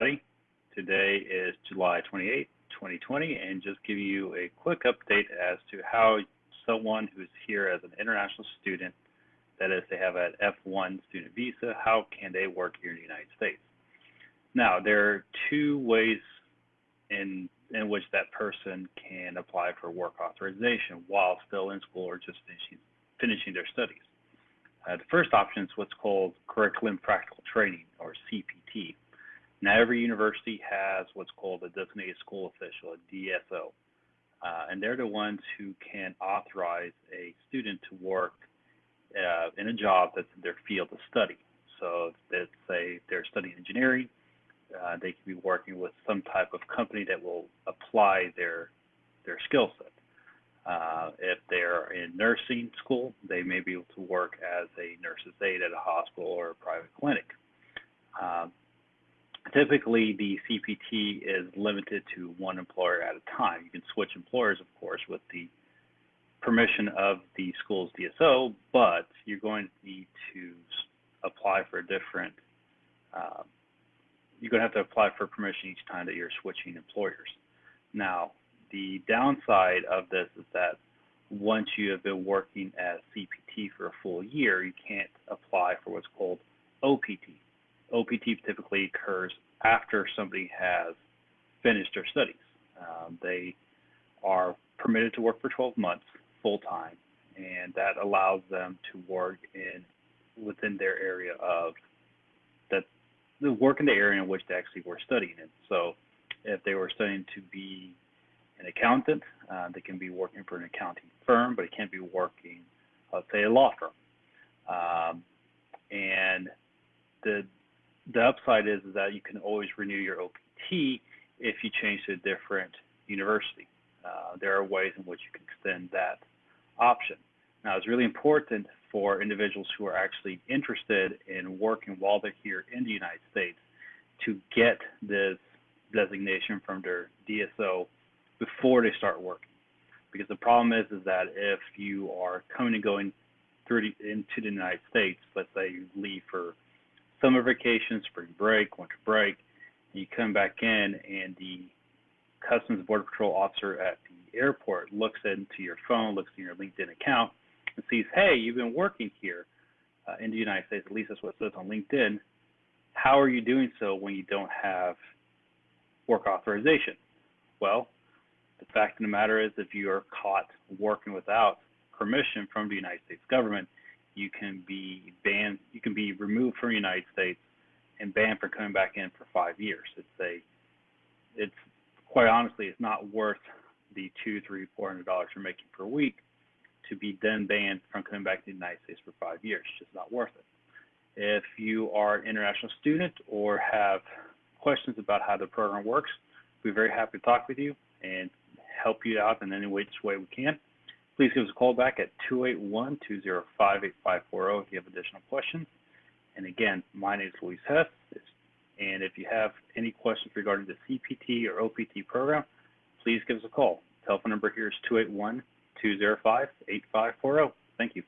Today is July 28th, 2020, and just give you a quick update as to how someone who's here as an international student, that is, they have an F1 student visa, how can they work here in the United States? Now, there are two ways in which that person can apply for work authorization while still in school or just finishing their studies. The first option is what's called Curriculum Practical Training, or CPT. Now, every university has what's called a Designated School Official, a DSO, and they're the ones who can authorize a student to work in a job that's in their field of study. So let's say they're studying engineering, they can be working with some type of company that will apply their skill set. If they're in nursing school, they may be able to work as a nurse's aide at a hospital or a private clinic. Typically, the CPT is limited to one employer at a time. You can switch employers, of course, with the permission of the school's DSO, but you're going to need to apply for a different, you're going to have to apply for permission each time that you're switching employers. Now, the downside of this is that once you have been working as CPT for a full year, you can't apply for what's called OPT. OPT typically occurs after somebody has finished their studies. They are permitted to work for 12 months full-time, and that allows them to work within their area of that, work in the area in which they actually were studying in. So if they were studying to be an accountant, they can be working for an accounting firm, but it can't be working, let's say, a law firm. And the upside is that you can always renew your OPT if you change to a different university. There are ways in which you can extend that option. Now, it's really important for individuals who are actually interested in working while they're here in the United States to get this designation from their DSO before they start working. Because the problem is that if you are coming and going into the United States, let's say you leave for summer vacation, spring break, winter break, and you come back in and the Customs Border Patrol officer at the airport looks into your phone, looks in your LinkedIn account, and sees, hey, you've been working here in the United States, at least that's what it says on LinkedIn. How are you doing so when you don't have work authorization? Well, the fact of the matter is, if you are caught working without permission from the United States government, you can be banned, you can be removed from the United States and banned from coming back in for 5 years. It's quite honestly, it's not worth the $200, $300, $400 you're making per week to be then banned from coming back to the United States for 5 years. It's just not worth it. If you are an international student or have questions about how the program works, we're very happy to talk with you and help you out in any way we can. Please give us a call back at 281-205-8540 if you have additional questions. And again, my name is Luis Hess, and if you have any questions regarding the CPT or OPT program, please give us a call. The telephone number here is 281-205-8540. Thank you.